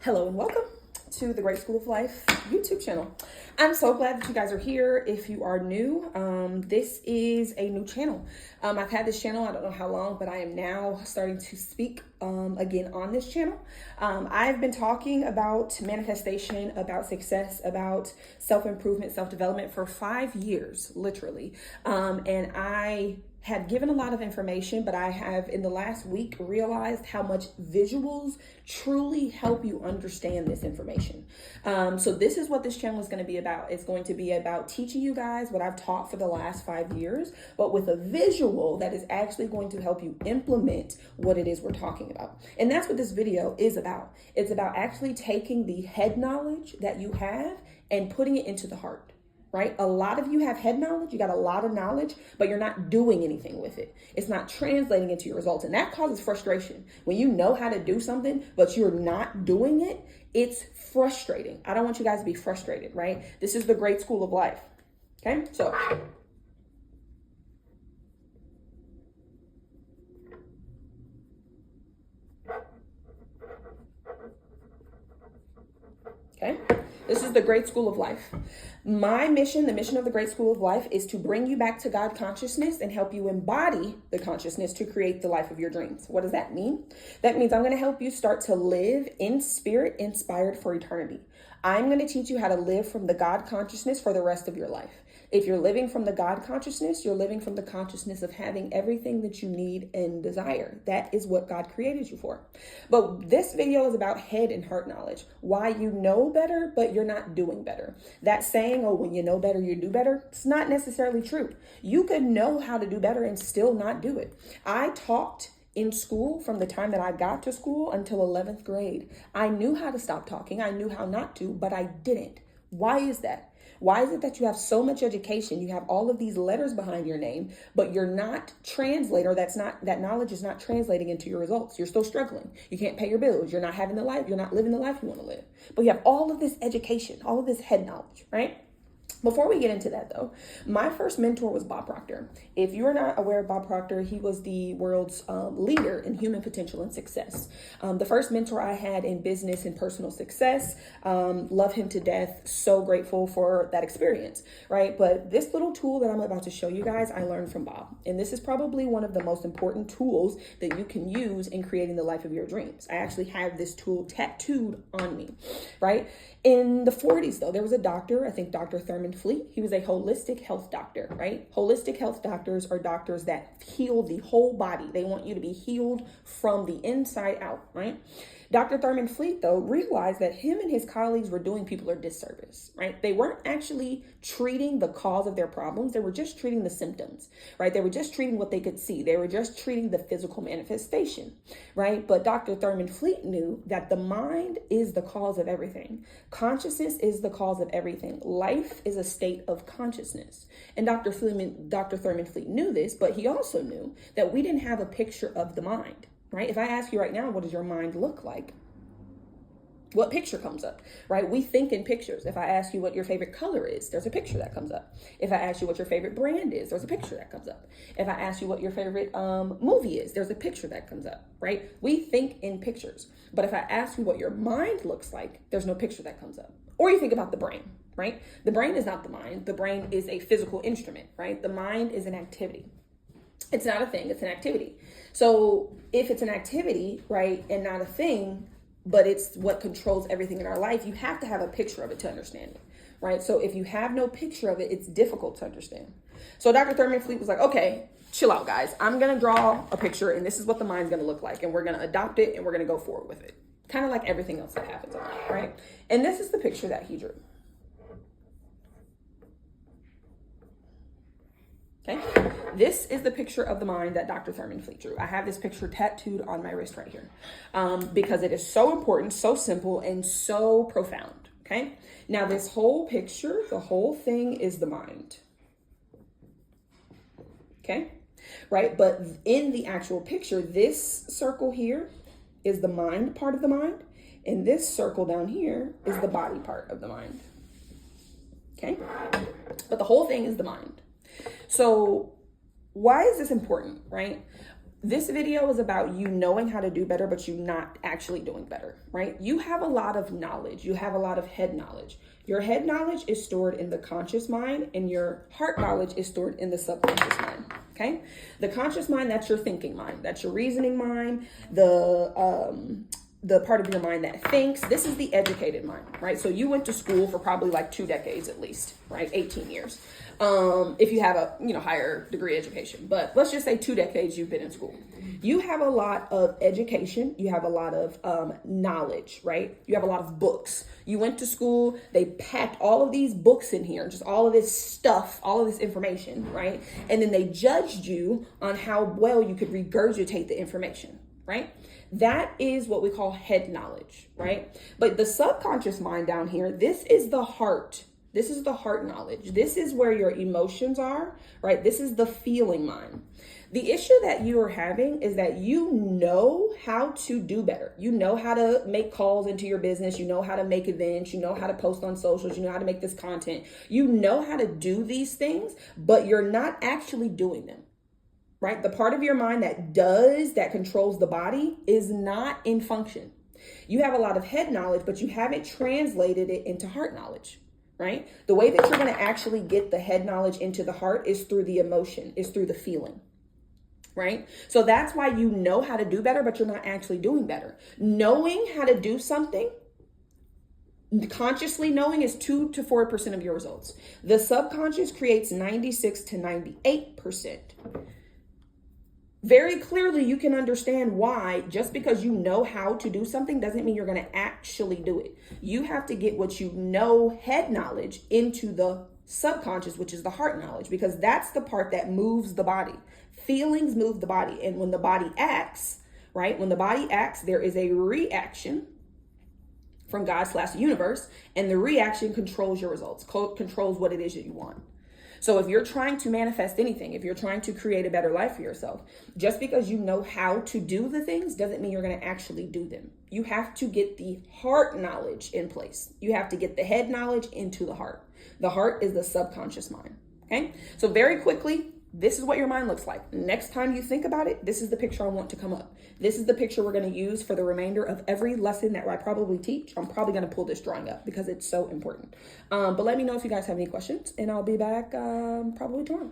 Hello and welcome to the Great School of Life YouTube channel. I'm so glad that you guys are here. If you are new, this is a new channel. I've had this channel, I don't know how long, but I am now starting to speak again on this channel. I've been talking about manifestation, about success, about self-improvement, self-development for 5 years, literally. And I had given a lot of information, but I have in the last week realized how much visuals truly help you understand this information. So this is what this channel is going to be about. It's going to be about teaching you guys what I've taught for the last 5 years, but with a visual that is actually going to help you implement what it is we're talking about. And that's what this video is about. It's about actually taking the head knowledge that you have and putting it into the heart. Right? A lot of you have head knowledge, you got a lot of knowledge, but you're not doing anything with it. It's not translating into your results. And that causes frustration. When you know how to do something, but you're not doing it, it's frustrating. I don't want you guys to be frustrated, right? This is the Great School of Life. Okay, so. Okay, this is the Great School of Life. My mission, the mission of the Great School of Life, is to bring you back to God consciousness and help you embody the consciousness to create the life of your dreams. What does that mean? That means I'm going to help you start to live in spirit, inspired for eternity. I'm going to teach you how to live from the God consciousness for the rest of your life. If you're living from the God consciousness, you're living from the consciousness of having everything that you need and desire. That is what God created you for. But this video is about head and heart knowledge. Why you know better, but you're not doing better. That saying, oh, when you know better, you do better, it's not necessarily true. You could know how to do better and still not do it. I talked in school from the time that I got to school until 11th grade. I knew how to stop talking. I knew how not to, but I didn't. Why is that? Why is it that you have so much education? You have all of these letters behind your name, but you're not translating, or that knowledge is not translating into your results. You're still struggling. You can't pay your bills. You're not having the life. You're not living the life you want to live. But you have all of this education, all of this head knowledge, right? Before we get into that though, my first mentor was Bob Proctor. If you're not aware of Bob Proctor, he was the world's leader in human potential and success. The first mentor I had in business and personal success, love him to death. So grateful for that experience, right? But this little tool that I'm about to show you guys, I learned from Bob. And this is probably one of the most important tools that you can use in creating the life of your dreams. I actually have this tool tattooed on me, right? In the 40s, though, there was a doctor, I think Dr. Thurman Fleet. He was a holistic health doctor, right? Holistic health doctors are doctors that heal the whole body. They want you to be healed from the inside out, right? Dr. Thurman Fleet, though, realized that him and his colleagues were doing people a disservice, right? They weren't actually treating the cause of their problems. They were just treating the symptoms, right? They were just treating what they could see. They were just treating the physical manifestation, right? But Dr. Thurman Fleet knew that the mind is the cause of everything. Consciousness is the cause of everything. Life is a state of consciousness. And Dr. Thurman Fleet knew this, but he also knew that we didn't have a picture of the mind. Right? If I ask you right now, what does your mind look like? What picture comes up, right? We think in pictures. If I ask you what your favorite color is, there's a picture that comes up. If I ask you what your favorite brand is, there's a picture that comes up. If I ask you what your favorite movie is, there's a picture that comes up, right? We think in pictures. But if I ask you what your mind looks like, there's no picture that comes up. Or you think about the brain, right? The brain is not the mind. The brain is a physical instrument, right? The mind is an activity. It's not a thing, it's an activity. So if it's an activity, right, and not a thing, but it's what controls everything in our life, you have to have a picture of it to understand it, right? So if you have no picture of it, it's difficult to understand. So Dr. Thurman Fleet was like, okay, chill out, guys. I'm going to draw a picture, and this is what the mind's going to look like, and we're going to adopt it, and we're going to go forward with it. Kind of like everything else that happens in life, right? And this is the picture that he drew. Okay, this is the picture of the mind that Dr. Thurman Fleet drew. I have this picture tattooed on my wrist right here because it is so important, so simple, and so profound. Okay, now this whole picture, the whole thing is the mind. Okay, right? But in the actual picture, this circle here is the mind part of the mind, and this circle down here is the body part of the mind. Okay, but the whole thing is the mind. So why is this important, right? This video is about you knowing how to do better, but you not actually doing better, right? You have a lot of knowledge. You have a lot of head knowledge. Your head knowledge is stored in the conscious mind, and your heart knowledge is stored in the subconscious mind, okay? The conscious mind, that's your thinking mind. That's your reasoning mind, the part of your mind that thinks. This is the educated mind, right? So you went to school for probably like 2 decades at least, right? 18 years. If you have a higher degree education, but let's just say 2 decades you've been in school. You have a lot of education. You have a lot of knowledge, right? You have a lot of books. You went to school. They packed all of these books in here, just all of this stuff, all of this information, right? And then they judged you on how well you could regurgitate the information, right? That is what we call head knowledge, right? But the subconscious mind down here, this is the heart. This is the heart knowledge. This is where your emotions are, right? This is the feeling mind. The issue that you are having is that you know how to do better. You know how to make calls into your business. You know how to make events. You know how to post on socials. You know how to make this content. You know how to do these things, but you're not actually doing them. Right? The part of your mind that controls the body is not in function. You have a lot of head knowledge, but you haven't translated it into heart knowledge, right? The way that you're going to actually get the head knowledge into the heart is through the emotion, is through the feeling, right? So that's why you know how to do better, but you're not actually doing better. Knowing how to do something, consciously knowing, is 2 to 4% of your results. The subconscious creates 96 to 98%. Very clearly, you can understand why just because you know how to do something doesn't mean you're going to actually do it. You have to get what you know, head knowledge, into the subconscious, which is the heart knowledge, because that's the part that moves the body. Feelings move the body. And when the body acts, right? When the body acts, there is a reaction from God/universe, and the reaction controls your results, controls what it is that you want. So if you're trying to manifest anything, if you're trying to create a better life for yourself, just because you know how to do the things doesn't mean you're going to actually do them. You have to get the heart knowledge in place. You have to get the head knowledge into the heart. The heart is the subconscious mind. Okay. So very quickly, this is what your mind looks like. Next time you think about it, this is the picture I want to come up. This is the picture we're going to use for the remainder of every lesson that I probably teach. I'm probably going to pull this drawing up because it's so important. But let me know if you guys have any questions, and I'll be back probably tomorrow.